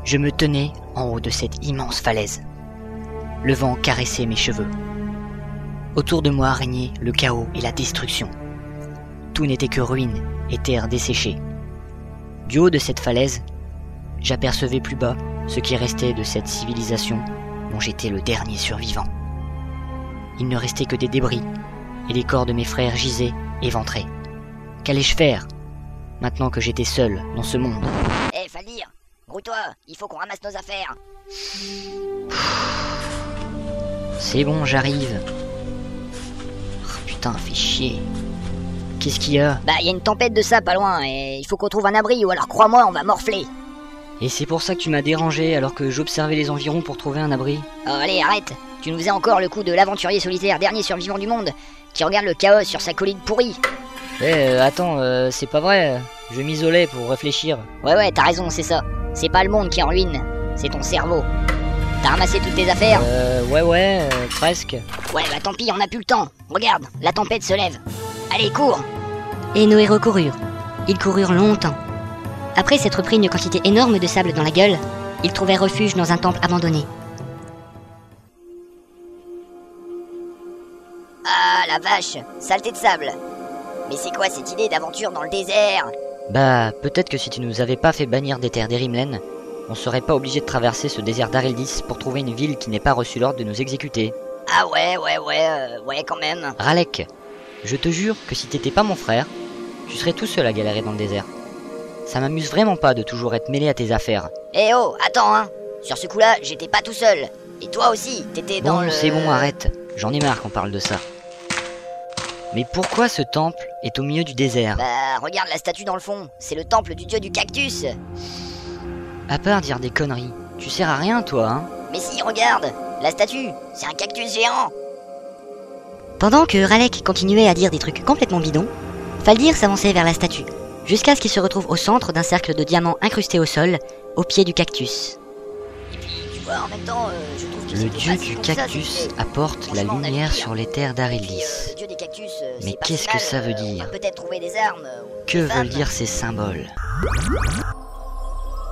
Je me tenais en haut de cette immense falaise. Le vent caressait mes cheveux. Autour de moi régnait le chaos et la destruction. Tout n'était que ruines et terre desséchée. Du haut de cette falaise, j'apercevais plus bas ce qui restait de cette civilisation dont j'étais le dernier survivant. Il ne restait que des débris, et les corps de mes frères gisaient éventrés. Qu'allais-je faire, maintenant que j'étais seul dans ce monde? Hé, Faldir, grouille-toi, il faut qu'on ramasse nos affaires. C'est bon, j'arrive. Oh, putain, fais chier. Qu'est-ce qu'il y a? Bah, y a une tempête de ça pas loin, et il faut qu'on trouve un abri, ou alors crois-moi, on va morfler. Et c'est pour ça que tu m'as dérangé alors que j'observais les environs pour trouver un abri? Oh, allez, arrête. Tu nous faisais encore le coup de l'aventurier solitaire, dernier survivant du monde, qui regarde le chaos sur sa colline pourrie. Attends, c'est pas vrai. Je m'isolais pour réfléchir. Ouais, t'as raison, c'est ça. C'est pas le monde qui est en ruine, c'est ton cerveau. T'as ramassé toutes tes affaires? Ouais, presque. Ouais, bah tant pis, on a plus le temps. Regarde, la tempête se lève. Allez, cours. Et nos héros coururent. Ils coururent longtemps. Après s'être pris une quantité énorme de sable dans la gueule, ils trouvèrent refuge dans un temple abandonné. Ah, la vache, saleté de sable. Mais c'est quoi cette idée d'aventure dans le désert? Bah, peut-être que si tu nous avais pas fait bannir des terres d'Erimlen, on serait pas obligé de traverser ce désert d'Areldis pour trouver une ville qui n'ait pas reçu l'ordre de nous exécuter. Ah ouais, quand même. Ralek, je te jure que si t'étais pas mon frère, tu serais tout seul à galérer dans le désert. Ça m'amuse vraiment pas de toujours être mêlé à tes affaires. Eh oh, attends, hein. Sur ce coup-là, j'étais pas tout seul. Et toi aussi, t'étais dans le... Bon, c'est bon, arrête. J'en ai marre qu'on parle de ça. Mais pourquoi ce temple est au milieu du désert? Bah, regarde la statue dans le fond. C'est le temple du dieu du cactus. À part dire des conneries, tu sers à rien, toi, hein? Mais si, regarde, la statue, c'est un cactus géant. Pendant que Ralek continuait à dire des trucs complètement bidons, Faldir s'avançait vers la statue, jusqu'à ce qu'il se retrouve au centre d'un cercle de diamants incrustés au sol, au pied du cactus. Et puis, tu vois, en même temps, je trouve que Le dieu du cactus apporte la lumière sur les terres d'Areldis. le dieu des cactus, Mais qu'est-ce que ça veut dire? Peut-être trouver des armes. Que veulent dire ces symboles?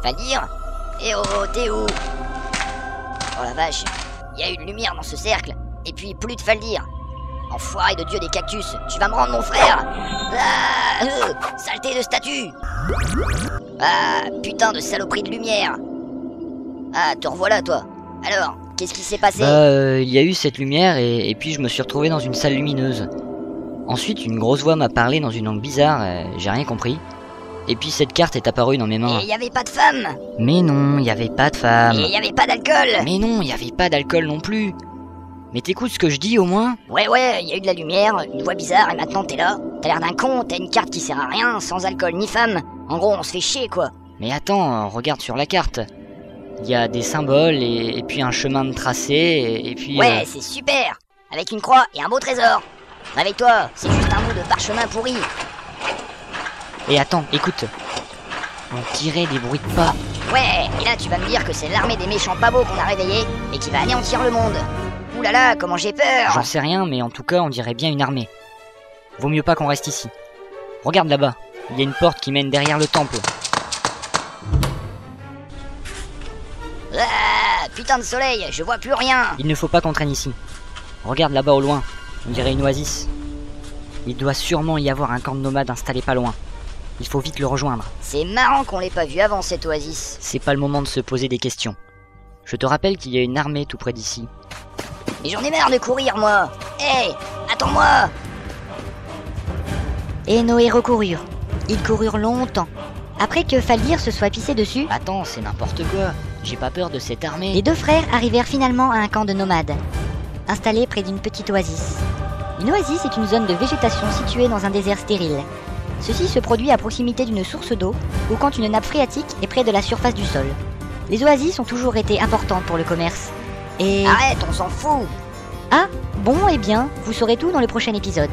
Faldir? Eh oh, t'es où? Oh la vache, il y a une lumière dans ce cercle, et puis plus de Faldir. Enfoiré de dieu des cactus, tu vas me rendre mon frère. Ah, saleté de statue. Ah, putain de saloperie de lumière. Ah, te revoilà toi. Alors, qu'est-ce qui s'est passé? Il y a eu cette lumière et puis je me suis retrouvé dans une salle lumineuse. Ensuite, une grosse voix m'a parlé dans une langue bizarre, j'ai rien compris. Et puis cette carte est apparue dans mes mains. Et il y avait pas de femme. Mais non, il y avait pas de femme. Et il y avait pas d'alcool. Mais non, il y avait pas d'alcool non plus. Mais t'écoutes ce que je dis au moins? Ouais, il y a eu de la lumière, une voix bizarre, et maintenant t'es là. T'as l'air d'un con, t'as une carte qui sert à rien, sans alcool ni femme. En gros, on se fait chier, quoi. Mais attends, regarde sur la carte. Il y a des symboles et puis un chemin de tracé et puis... Ouais, c'est super. Avec une croix et un beau trésor. Réveille-toi, c'est juste un bout de parchemin pourri. Et attends, écoute. On dirait des bruits de pas. Ouais, et là tu vas me dire que c'est l'armée des méchants pas beaux qu'on a réveillés et qui va anéantir le monde. Ouh là là, comment j'ai peur. J'en sais rien, mais en tout cas, on dirait bien une armée. Vaut mieux pas qu'on reste ici. Regarde là-bas, il y a une porte qui mène derrière le temple. Ah, putain de soleil, je vois plus rien. Il ne faut pas qu'on traîne ici. Regarde là-bas au loin, on dirait une oasis. Il doit sûrement y avoir un camp de nomades installé pas loin. Il faut vite le rejoindre. C'est marrant qu'on l'ait pas vu avant cette oasis. C'est pas le moment de se poser des questions. Je te rappelle qu'il y a une armée tout près d'ici. Mais j'en ai marre de courir, moi. Hé, attends-moi. Et nos héros coururent. Ils coururent longtemps. Après que Faldir se soit pissé dessus, Attends, c'est n'importe quoi. J'ai pas peur de cette armée. les deux frères arrivèrent finalement à un camp de nomades, installé près d'une petite oasis. Une oasis est une zone de végétation située dans un désert stérile. Ceci se produit à proximité d'une source d'eau ou quand une nappe phréatique est près de la surface du sol. Les oasis ont toujours été importantes pour le commerce. Et... Arrête, on s'en fout. Ah, bon, eh bien, vous saurez tout dans le prochain épisode.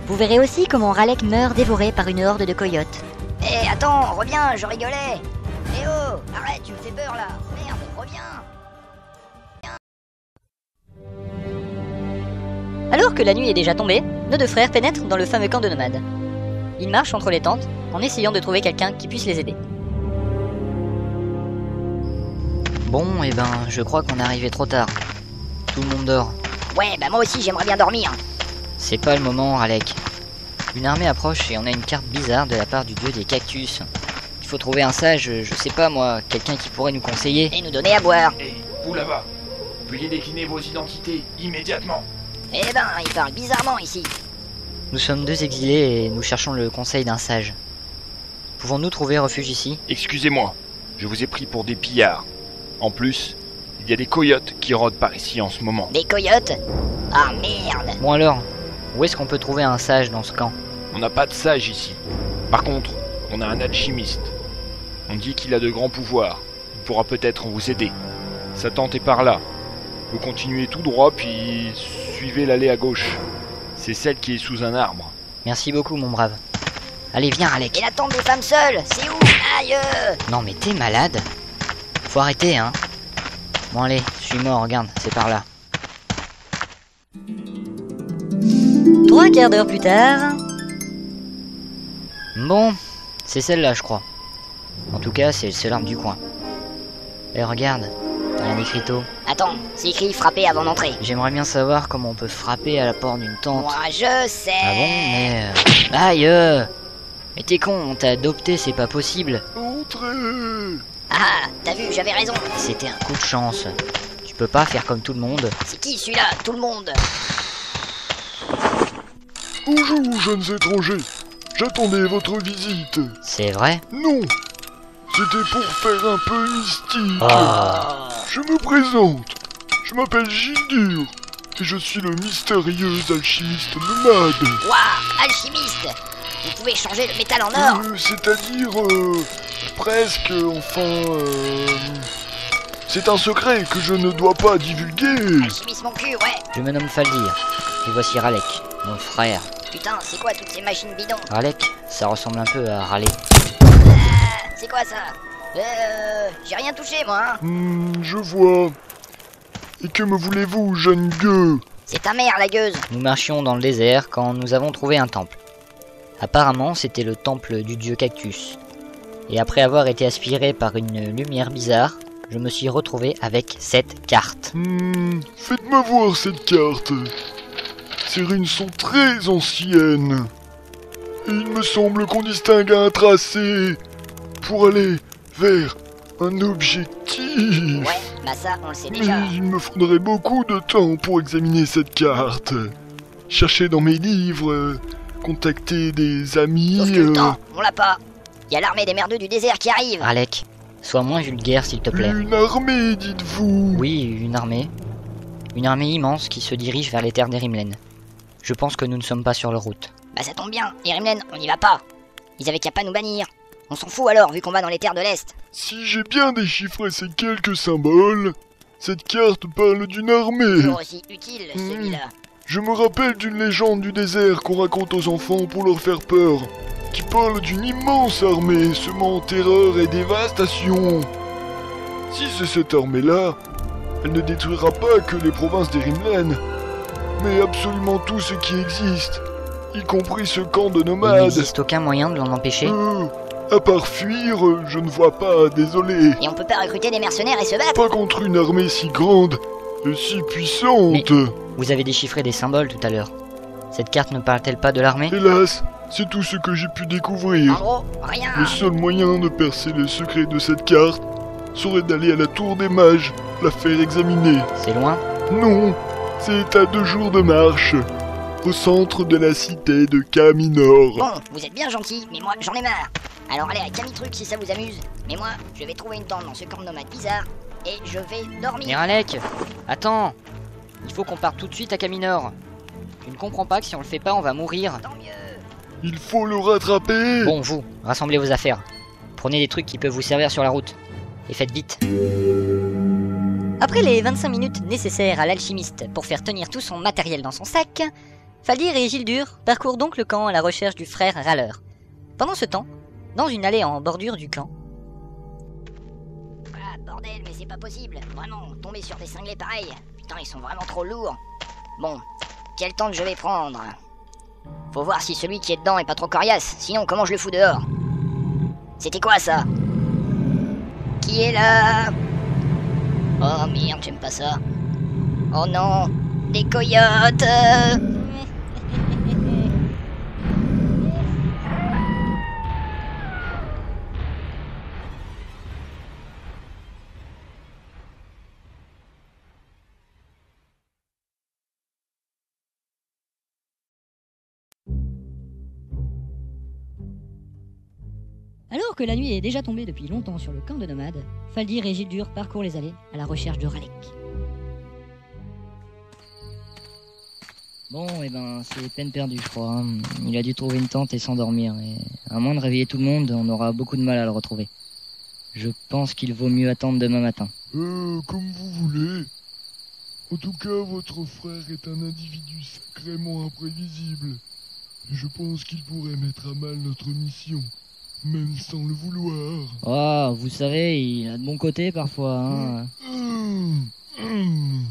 Vous verrez aussi comment Ralek meurt dévoré par une horde de coyotes. Hé, attends, reviens, je rigolais. Eh oh, arrête, tu me fais peur là. Merde, reviens. Alors que la nuit est déjà tombée, nos deux frères pénètrent dans le fameux camp de nomades. Ils marchent entre les tentes en essayant de trouver quelqu'un qui puisse les aider. Bon, et ben, je crois qu'on est arrivé trop tard. Tout le monde dort. Ouais, bah moi aussi j'aimerais bien dormir. C'est pas le moment, Ralek. Une armée approche et on a une carte bizarre de la part du dieu des cactus. Il faut trouver un sage, je sais pas moi, quelqu'un qui pourrait nous conseiller. Et nous donner à boire. Hé, vous là-bas, veuillez décliner vos identités immédiatement. Eh ben, il parle bizarrement ici. Nous sommes 2 exilés et nous cherchons le conseil d'un sage. Pouvons-nous trouver refuge ici? Excusez-moi, je vous ai pris pour des pillards. En plus, il y a des coyotes qui rôdent par ici en ce moment. Des coyotes? Ah merde. Bon alors, où est-ce qu'on peut trouver un sage dans ce camp? On n'a pas de sage ici. Par contre, on a un alchimiste. On dit qu'il a de grands pouvoirs. Il pourra peut-être vous aider. Sa tente est par là. Vous continuez tout droit, puis suivez l'allée à gauche. C'est celle qui est sous un arbre. Merci beaucoup, mon brave. Allez, viens, Ralek. Et la tente des femmes seules, c'est où? Aïe! Non mais t'es malade? Faut arrêter, hein. Bon allez, suis-moi, regarde, c'est par là. 3 quarts d'heure plus tard... Bon, c'est celle-là, je crois. En tout cas, c'est le seul arbre du coin. Eh, regarde, t'as un écriteau. Attends, c'est écrit frapper avant d'entrer. J'aimerais bien savoir comment on peut frapper à la porte d'une tente. Moi je sais. Ah bon, mais... Aïe Mais t'es con, on t'a adopté, c'est pas possible. Entrez! Ah, t'as vu, j'avais raison. C'était un coup de chance. Tu peux pas faire comme tout le monde. C'est qui celui-là? Tout le monde. Bonjour, jeunes étrangers. J'attendais votre visite. C'est vrai? Non, c'était pour faire un peu mystique. Oh. Je me présente. Je m'appelle Gildur et je suis le mystérieux alchimiste nomade. Waouh, alchimiste. Vous pouvez changer le métal en or. C'est-à-dire, presque, c'est un secret que je ne dois pas divulguer. Alchimiste mon cul, ouais. Je me nomme Faldir. Et voici Ralek, mon frère. Putain, c'est quoi toutes ces machines bidons? Ralek, ça ressemble un peu à Raleigh. C'est quoi ça? J'ai rien touché moi, hein. Je vois. Et que me voulez-vous, jeune gueux? C'est ta mère la gueuse. Nous marchions dans le désert quand nous avons trouvé un temple. Apparemment, c'était le temple du dieu cactus. Et après avoir été aspiré par une lumière bizarre, je me suis retrouvé avec cette carte. Faites-moi voir cette carte. Ces runes sont très anciennes. Et il me semble qu'on distingue un tracé pour aller vers un objectif. Ouais, bah ça, on le sait Mais déjà. il me faudrait beaucoup de temps pour examiner cette carte. Chercher dans mes livres, contacter des amis... Sauf que le temps, on l'a pas. Y a l'armée des merdeux du désert qui arrive. Ralek, sois moins vulgaire s'il te plaît. Une armée, dites-vous. Oui, une armée. Une armée immense qui se dirige vers les terres d'Erimlen. Je pense que nous ne sommes pas sur leur route. Bah ça tombe bien, Erimlen, on y va pas. Ils avaient qu'à pas nous bannir. On s'en fout alors, vu qu'on va dans les terres de l'Est. Si j'ai bien déchiffré ces quelques symboles, cette carte parle d'une armée. Toujours aussi utile, celui-là. Je me rappelle d'une légende du désert qu'on raconte aux enfants pour leur faire peur, qui parle d'une immense armée semant terreur et dévastation. Si c'est cette armée-là, elle ne détruira pas que les provinces d'Erimlen, mais absolument tout ce qui existe, y compris ce camp de Il nomades. n'existe aucun moyen de l'en empêcher. À part fuir, je ne vois pas, désolé. Et on peut pas recruter des mercenaires et se battre? Pas contre une armée si grande et si puissante. Vous avez déchiffré des symboles tout à l'heure. Cette carte ne parle-t-elle pas de l'armée? Hélas, c'est tout ce que j'ai pu En découvrir. gros, rien. Le seul moyen de percer le secret de cette carte serait d'aller à la tour des mages, la faire examiner. C'est loin? Non, c'est à 2 jours de marche, au centre de la cité de Caminor. Bon, vous êtes bien gentil, mais moi j'en ai marre. Alors allez à Camitruc si ça vous amuse. Mais moi, je vais trouver une tente dans ce camp de nomades bizarre et je vais dormir. Mais Ralek, attends! Il faut qu'on parte tout de suite à Caminor. Tu ne comprends pas que si on le fait pas, on va mourir. Tant mieux. Il faut le rattraper. Bon, vous, rassemblez vos affaires. Prenez des trucs qui peuvent vous servir sur la route. Et faites vite. Après les 25 minutes nécessaires à l'alchimiste pour faire tenir tout son matériel dans son sac, Faldir et Gildur parcourent donc le camp à la recherche du frère râleur. Pendant ce temps, dans une allée en bordure du camp, Ah bordel, mais c'est pas possible. Vraiment, tomber sur des cinglés pareils. Putain, ils sont vraiment trop lourds. Bon, quelle tente je vais prendre? Faut voir si celui qui est dedans est pas trop coriace. Sinon, comment je le fous dehors? C'était quoi ça? Qui est là? Oh merde, j'aime pas ça. Oh non, des coyotes. Alors que la nuit est déjà tombée depuis longtemps sur le camp de nomades, Faldir et Gildur parcourent les allées à la recherche de Ralek. Bon, c'est peine perdue, je crois. Hein. Il a dû trouver une tente et s'endormir. Et à moins de réveiller tout le monde, on aura beaucoup de mal à le retrouver. Je pense qu'il vaut mieux attendre demain matin. Comme vous voulez. En tout cas, votre frère est un individu sacrément imprévisible. Je pense qu'il pourrait mettre à mal notre mission. Même sans le vouloir. Oh, vous savez, il a de bons côtés parfois, hein.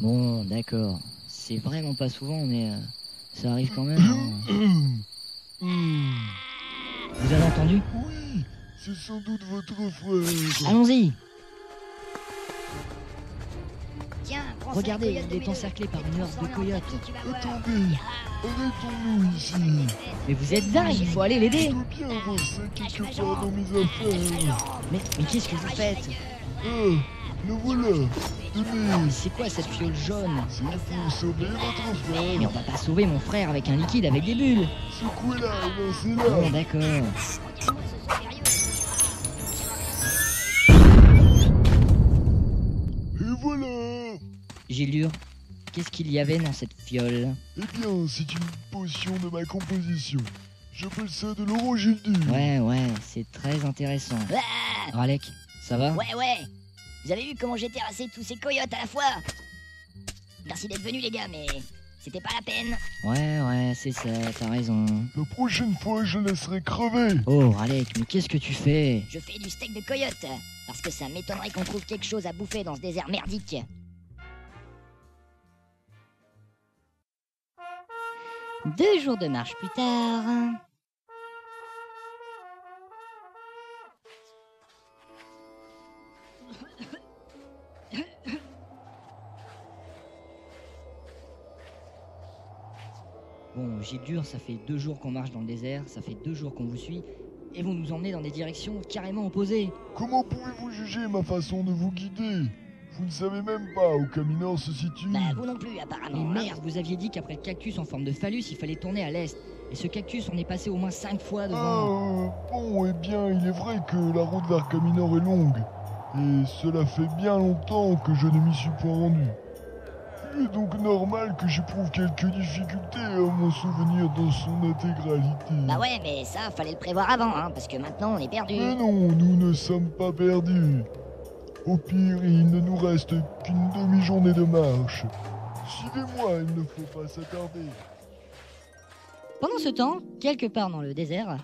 Bon, d'accord. C'est vraiment pas souvent, mais ça arrive quand même. Hein. Vous avez entendu? Oui, c'est sans doute votre frère. Allons-y. Tiens, prends Regardez, ça, il est encerclé par une horde de coyotes. Attendez, arrêtons-nous ici. Mais vous êtes dingue, il faut aller l'aider. Je dois bien avoir ça quelque part dans mes affaires. Mais qu'est-ce que vous faites? Le voilà. Tenez, C'est quoi cette fiole jaune? c'est pour sauver votre frère. Mais on va pas sauver mon frère avec un liquide avec des bulles. Secouez-la et lancez-la. Bon, d'accord. Et voilà. Gildur, qu'est-ce qu'il y avait dans cette fiole? Eh bien, c'est une potion de ma composition. J'appelle ça de l'orangildur. Ouais, c'est très intéressant. Ah, Ralek, ça va? ouais. Vous avez vu comment j'ai terrassé tous ces coyotes à la fois? Merci d'être venus les gars, mais c'était pas la peine. Ouais, c'est ça, t'as raison. La prochaine fois, je laisserai crever. Oh, Ralek, mais qu'est-ce que tu fais? Je fais du steak de coyote, parce que ça m'étonnerait qu'on trouve quelque chose à bouffer dans ce désert merdique. 2 jours de marche plus tard... Bon, Gildur, ça fait 2 jours qu'on marche dans le désert, ça fait 2 jours qu'on vous suit, et vous nous emmenez dans des directions carrément opposées. Comment pouvez-vous juger ma façon de vous guider? Vous ne savez même pas où Caminor se situe. Bah vous non plus apparemment. Mais hein. merde, vous aviez dit qu'après le cactus en forme de phallus, il fallait tourner à l'est. Et ce cactus, on est passé au moins 5 fois devant. Bon, eh bien, il est vrai que la route vers Caminor est longue. Et cela fait bien longtemps que je ne m'y suis point rendu. Il est donc normal que j'éprouve quelques difficultés à m'en souvenir dans son intégralité. Bah ouais, mais ça, fallait le prévoir avant, hein, parce que maintenant on est perdu. Mais non, nous ne sommes pas perdus. Au pire, il ne nous reste qu'une demi-journée de marche. Suivez-moi, il ne faut pas s'attarder. Pendant ce temps, quelque part dans le désert...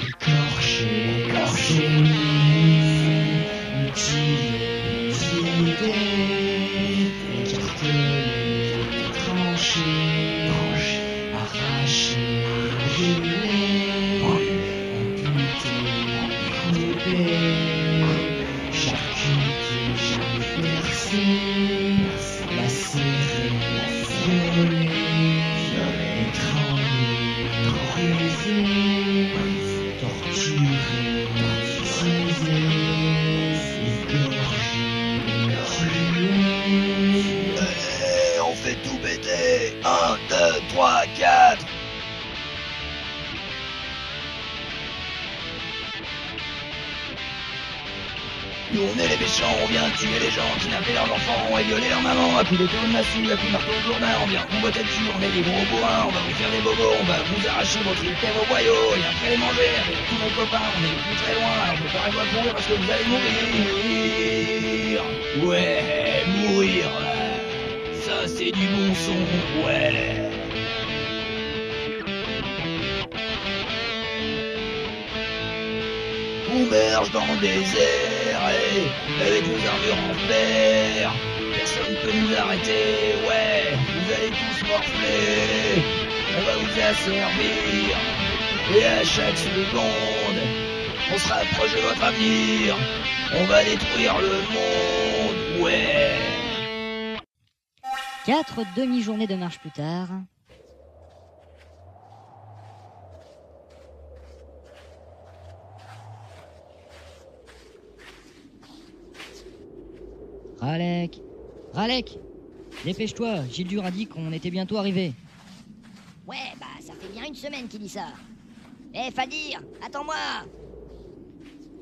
Écorché, mutilé, écartelé, tranché, arraché, brûlé, amputé, coupé, charcuté, percé, lacéré, violé, étranglé, brisé, torturé, martyrisé, égorgé, tué. On fait tout péter. 1, 2, 3, 4. Nous on est les méchants, on vient tuer les gens, kidnapper leurs enfants et violer leurs mamans, à coups de tour de massue, à coups de marteau de lourdin, on vient on botte dessus, on est des gros bourrins, on va vous faire des bobos, on va vous arracher vos tripes et vos boyaux, et après les manger avec tous nos copains, on est plus très loin, alors préparez-vous à courir parce que vous allez mourir. Ouais, mourir là. Ça c'est du bon son, ouais. On marche dans le désert, avec nos armures en fer. Personne peut nous arrêter, ouais. Vous allez tous morfler, on va vous asservir. Et à chaque seconde, on se rapproche de votre avenir. On va détruire le monde, ouais. 4 demi-journées de marche plus tard. Ralek, dépêche-toi, Gildur a dit qu'on était bientôt arrivé. Ouais, bah ça fait bien une semaine qu'il dit ça. Eh, Faldir, attends-moi.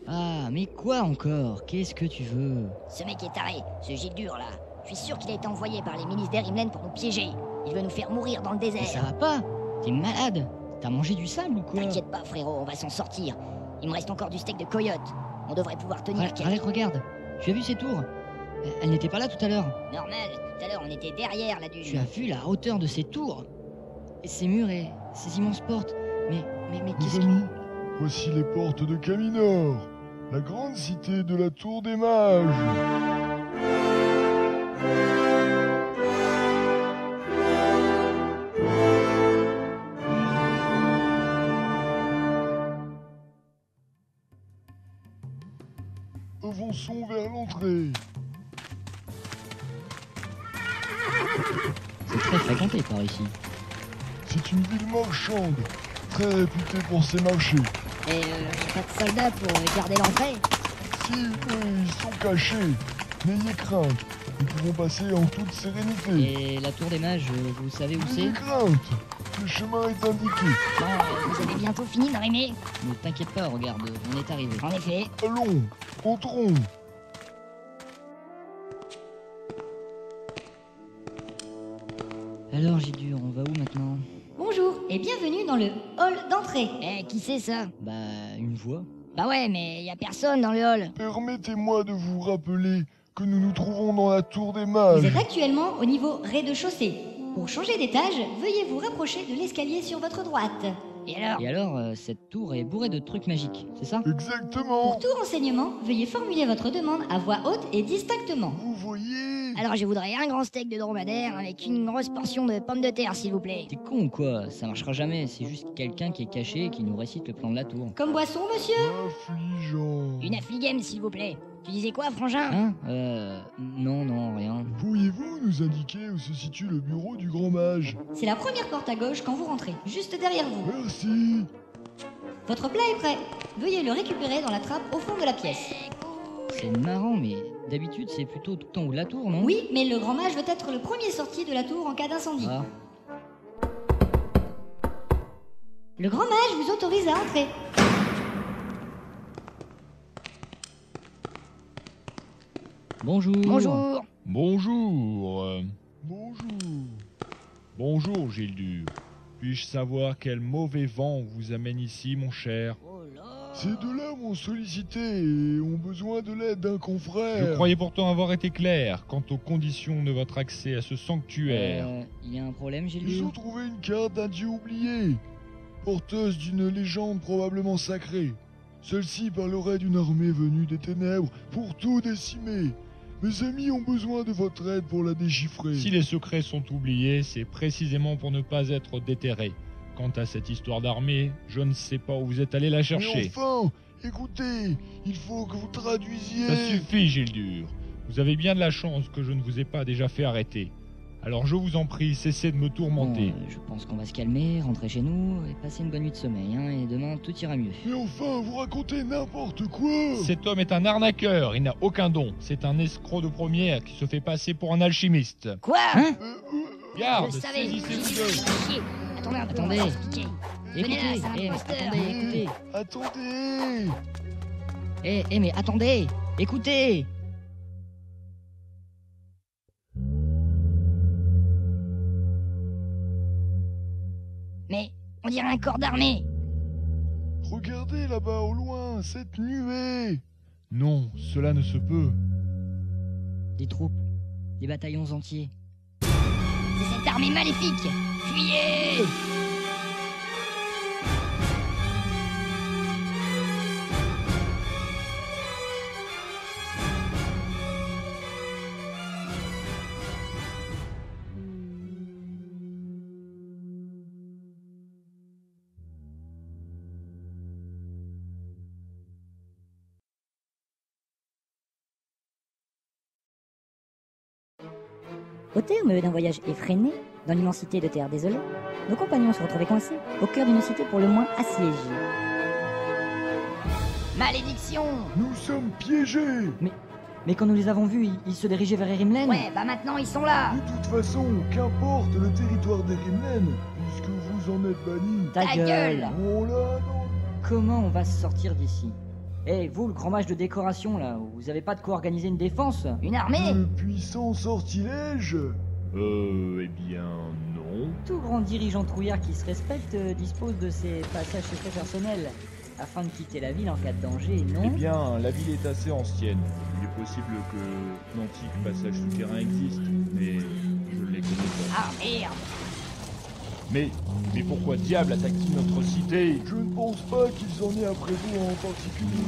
Ah, mais quoi encore? Qu'est-ce que tu veux? Ce mec est taré, ce Gildur là. Je suis sûr qu'il a été envoyé par les milices d'Erimlen pour nous piéger. Il veut nous faire mourir dans le Mais désert. ça va pas? T'es malade? T'as mangé du sable ou quoi? T'inquiète pas, frérot, on va s'en sortir. Il me reste encore du steak de coyote. On devrait pouvoir tenir Ralek, regarde, tu as vu ces tours? Elle n'était pas là tout à l'heure. Normal, tout à l'heure on était derrière la dune. Tu as vu la hauteur de ces tours? Et ces murs et ces immenses portes. Mais Les qu'est-ce qui... amis, voici les portes de Caminor, la grande cité de la Tour des Mages. Avançons vers l'entrée. C'est très fréquenté par ici. C'est une ville marchande, très réputée pour ses marchés. Et pas de soldats pour garder l'entrée. Si eux, ils sont cachés, n'ayez crainte, nous pouvons passer en toute sérénité. Et la tour des mages, vous savez où c'est? N'ayez crainte, le chemin est indiqué. Bon, vous avez bientôt fini d'arriver. Ne t'inquiète pas, regarde, on est arrivé. En effet. Allons, entrons. Alors Gildur, on va où maintenant? Bonjour et bienvenue dans le hall d'entrée. Eh, qui c'est ça? Bah, une voix. Bah ouais, mais y a personne dans le hall. Permettez-moi de vous rappeler que nous nous trouvons dans la Tour des Vous Mages. êtes actuellement au niveau rez-de-chaussée. Pour changer d'étage, veuillez vous rapprocher de l'escalier sur votre droite. Et alors? Et alors, cette tour est bourrée de trucs magiques, c'est ça? Exactement. Pour tout renseignement, veuillez formuler votre demande à voix haute et distinctement. Vous voyez, Alors je voudrais un grand steak de dromadaire avec une grosse portion de pommes de terre, s'il vous plaît. T'es con ou quoi? Ça marchera jamais, c'est juste quelqu'un qui est caché et qui nous récite le plan de la tour. Comme boisson, monsieur? affligeant. Une affligem, s'il vous plaît. Tu disais quoi, frangin? Hein? Non, rien. Pourriez-vous nous indiquer où se situe le bureau du grand mage? C'est la première porte à gauche quand vous rentrez, juste derrière vous. Merci. Votre plat est prêt. Veuillez le récupérer dans la trappe au fond de la pièce. C'est marrant, mais d'habitude c'est plutôt tout en haut de la tour, non? Oui, mais le grand mage veut être le premier sorti de la tour en cas d'incendie. Ah, Le grand mage vous autorise à entrer. bonjour. Bonjour. Bonjour. Bonjour. Bonjour, Gildur. Puis-je savoir quel mauvais vent vous amène ici, mon cher? Oh là. Ces deux-là m'ont sollicité et ont besoin de l'aide d'un confrère. Je croyais pourtant avoir été clair quant aux conditions de votre accès à ce sanctuaire. Il y a un problème, Ils ont Gildur? trouvé une carte d'un dieu oublié, porteuse d'une légende probablement sacrée. Celle-ci parlerait d'une armée venue des ténèbres pour tout décimer. Mes amis ont besoin de votre aide pour la déchiffrer. Si les secrets sont oubliés, c'est précisément pour ne pas être déterrés. Quant à cette histoire d'armée, je ne sais pas où vous êtes allé la Mais chercher. enfin, écoutez, il faut que vous traduisiez. Ça suffit, Gildur. Vous avez bien de la chance que je ne vous ai pas déjà fait arrêter. Alors je vous en prie, cessez de me tourmenter. Bon, je pense qu'on va se calmer, rentrer chez nous et passer une bonne nuit de sommeil, hein, et demain tout ira mieux. Mais enfin, vous racontez n'importe quoi. Cet homme est un arnaqueur, il n'a aucun don. C'est un escroc de première qui se fait passer pour un alchimiste. Quoi? Hein? Garde, Je le savais. saisissez-vous. Chier. Attendez un peu, Attendez. on va s'expliquer. Venez là, Écoutez, c'est un imposteur. attendez, écoutez. Attendez. Mais attendez, écoutez. Mais on dirait un corps d'armée. Regardez là-bas au loin, cette nuée. Non, cela ne se peut. Des troupes, des bataillons entiers. C'est cette armée maléfique. Fuyez! Au terme d'un voyage effréné, dans l'immensité de terre désolée, nos compagnons se retrouvaient coincés au cœur d'une cité pour le moins assiégée. Malédiction! Nous sommes piégés. Mais quand nous les avons vus, ils se dirigeaient vers Erimlen. Ouais, bah maintenant ils sont là! De toute façon, qu'importe le territoire d'Erimlen, puisque vous en êtes bannis. Ta gueule. Oh là, non. Comment on va se sortir d'ici? Eh, vous, le grand mage de décoration, là, vous avez pas de quoi organiser une défense? Une armée? Le puissant sortilège. Eh bien, non. Tout grand dirigeant trouillard qui se respecte dispose de ses passages secrets personnels, afin de quitter la ville en cas de danger, non? Eh bien, la ville est assez ancienne. Il est possible que d'antiques passages souterrains existent, mais je ne les connais pas. Ah merde! Mais pourquoi diable attaque-t-il notre cité? Je ne pense pas qu'ils en aient après vous en particulier.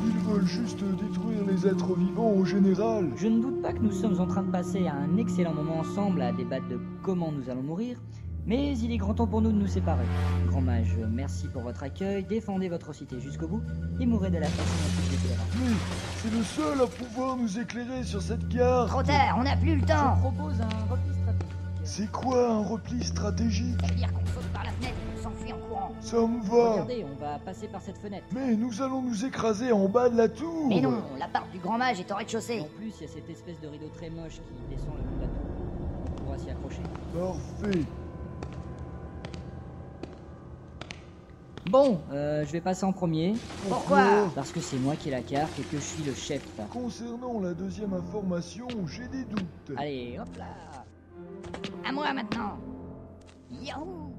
Ils veulent juste détruire les êtres vivants en général. Je ne doute pas que nous sommes en train de passer un excellent moment ensemble à débattre de comment nous allons mourir, mais il est grand temps pour nous de nous séparer. Grand mage, merci pour votre accueil, défendez votre cité jusqu'au bout et mourrez de la façon dont vous êtes là. Mais c'est le seul à pouvoir nous éclairer sur cette carte. Trop tard, on n'a plus le temps! Je propose un repli stratégique. C'est quoi un repli stratégique? Ça veut dire qu'on saute par la fenêtre et qu'on s'enfuit en courant. Ça me va. Regardez, on va passer par cette fenêtre. Mais nous allons nous écraser en bas de la tour. Mais non, l'appart du grand mage est au Et rez-de-chaussée. en plus, il y a cette espèce de rideau très moche qui descend le long de la tour. On pourra s'y accrocher. Parfait. Bon, je vais passer en premier, Pourquoi? parce que c'est moi qui ai la carte et que je suis le chef. Concernant la deuxième information, j'ai des doutes. Allez, hop là. À moi maintenant! Yahoo!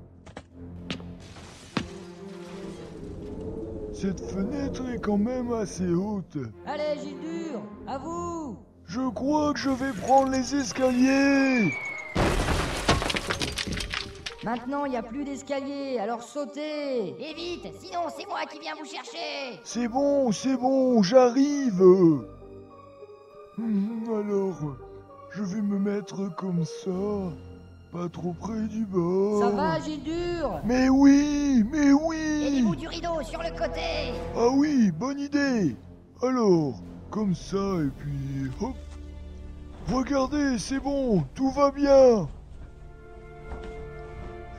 Cette fenêtre est quand même assez haute. Allez, Gildur, à vous. Je crois que je vais prendre les escaliers. Maintenant, il n'y a plus d'escalier, alors sautez. Et vite, sinon c'est moi qui viens vous chercher! C'est bon, j'arrive. Alors, je vais me mettre comme ça, pas trop près du bord. Ça va, Gildur? Mais oui, Et du bout du rideau, sur le côté! Ah oui, bonne idée. Alors, comme ça, et puis hop. Regardez, c'est bon, tout va bien.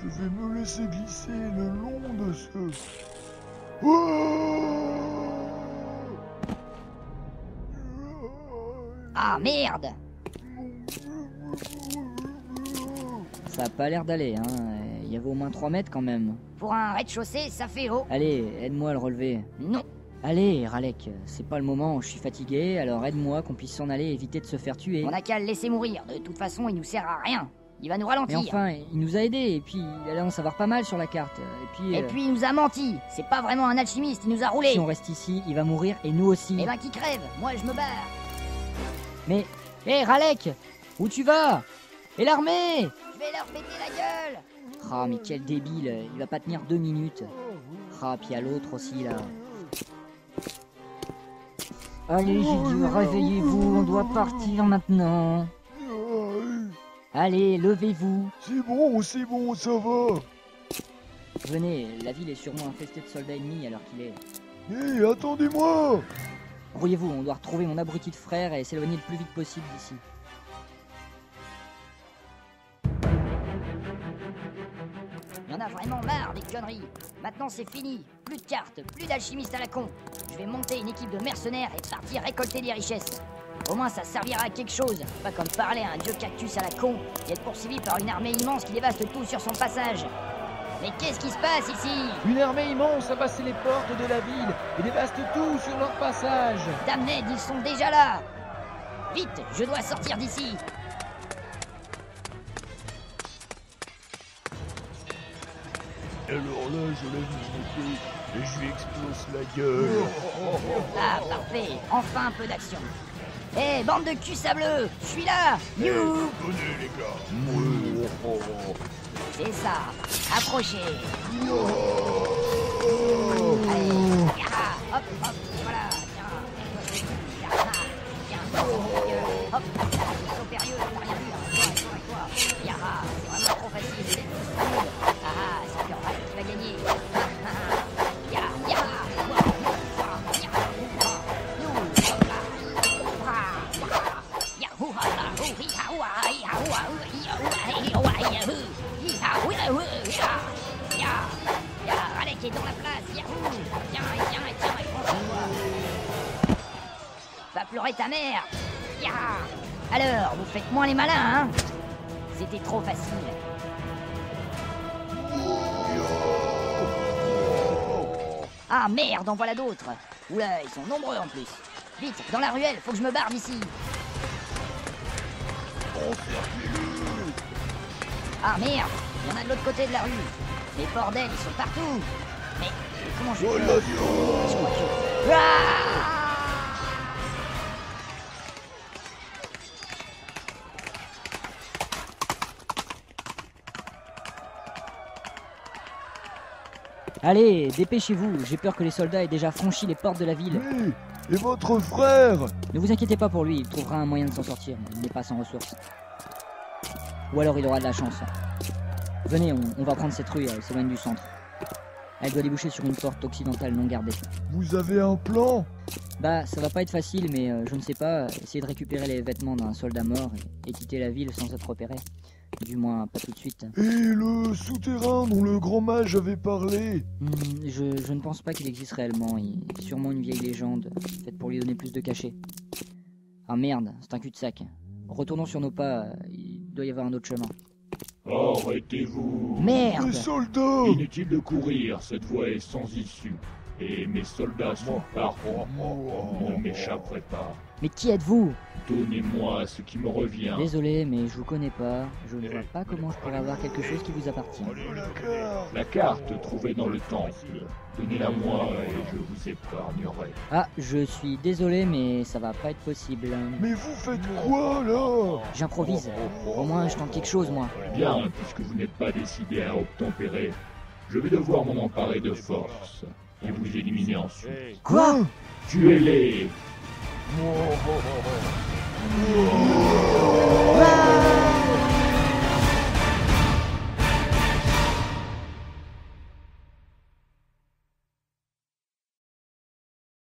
Je vais me laisser glisser le long de ce... Ah merde! Ça a pas l'air d'aller, hein. Il y avait au moins 3 mètres quand même. Pour un rez-de-chaussée, ça fait haut. Allez, aide-moi à le relever. Non. Allez, Ralek, c'est pas le moment, je suis fatigué, alors aide-moi qu'on puisse s'en aller et éviter de se faire tuer. On n'a qu'à le laisser mourir. De toute façon, il nous sert à rien. Il va nous Mais ralentir. enfin, il nous a aidés, et puis il allait en savoir pas mal sur la carte. Et puis il nous a menti. C'est pas vraiment un alchimiste, il nous a roulé. si on reste ici, il va mourir, et nous aussi. Eh ben qui crève. Moi je me barre. Mais, hé, Ralek, où tu vas? Et l'armée? Je vais leur péter la gueule. Ah, mais quel débile, il va pas tenir 2 minutes. Ah, puis à l'autre aussi, là. Allez, Gildur, réveillez-vous, on doit partir maintenant. Allez, levez-vous. C'est bon, ça va. Venez, la ville est sûrement infestée de soldats ennemis alors qu'il est... Hé, attendez-moi. Brouillez-vous, on doit retrouver mon abruti de frère et s'éloigner le plus vite possible d'ici. Il y en a vraiment marre des conneries. Maintenant c'est fini. Plus de cartes, plus d'alchimistes à la con. Je vais monter une équipe de mercenaires et partir récolter des richesses. Au moins ça servira à quelque chose. Pas comme parler à un dieu cactus à la con et être poursuivi par une armée immense qui dévaste tout sur son passage. Mais qu'est-ce qui se passe ici? Une armée immense a passé les portes de la ville et dévaste tout sur leur passage. Damned, ils sont déjà là. Vite, je dois sortir d'ici. Alors là, je lève mon épée et je lui explose la gueule. Ah, parfait. Enfin un peu d'action. Hé, bande de cul sableux, je suis là. You. Venez les gars. C'est ça. Approchez. Allez, Yara, hop, hop, voilà, tiens, tiens, hop, saut périlleux, t'as rien vu, toi, Yara, c'est vraiment trop facile, c'est tout smooth. C'est Pure Val qui va gagner. Yara, Yahoo! Yahoo! Yahoo! Yahoo! Allez, qui est dans la place! Yahoo! Tiens, et franchis-moi! Va pleurer ta mère! Alors, vous faites moins les malins, hein? C'était trop facile. Ah merde, en voilà d'autres! Oula, ils sont nombreux en plus! Vite, dans la ruelle, faut que je me barre d'ici! Ah merde, il y en a de l'autre côté de la rue. Mais bordel, ils sont partout. Mais comment je fais? Allez, dépêchez-vous, j'ai peur que les soldats aient déjà franchi les portes de la ville. Et votre frère? Ne vous inquiétez pas pour lui, il trouvera un moyen de s'en sortir, il n'est pas sans ressources. Ou alors il aura de la chance. Venez, on va prendre cette rue, elle s'éloigne du centre. Elle doit déboucher sur une porte occidentale non gardée. Vous avez un plan? Bah, ça va pas être facile, mais je ne sais pas, essayer de récupérer les vêtements d'un soldat mort et quitter la ville sans être repéré. Du moins, pas tout de suite. Et le souterrain dont le grand mage avait parlé? Je ne pense pas qu'il existe réellement. Il est sûrement une vieille légende, faite pour lui donner plus de cachet. Ah merde, c'est un cul-de-sac. Retournons sur nos pas, il doit y avoir un autre chemin. Arrêtez-vous! Merde! Les soldats! Inutile de courir, cette voie est sans issue. Et mes soldats sont parfaits. Vous ne m'échapperez pas. Mais qui êtes-vous? Donnez-moi ce qui me revient. Désolé, mais je vous connais pas. Je ne vois pas comment je pourrais avoir quelque chose qui vous appartient. La carte trouvée dans le temple. Donnez-la-moi et je vous épargnerai. Ah, je suis désolé, mais ça va pas être possible. Mais vous faites quoi, là? J'improvise. Au moins, je tente quelque chose, moi. Bien, puisque vous n'êtes pas décidé à obtempérer, je vais devoir m'en emparer de force. Et vous éliminer ensuite. Quoi? Tuez-les!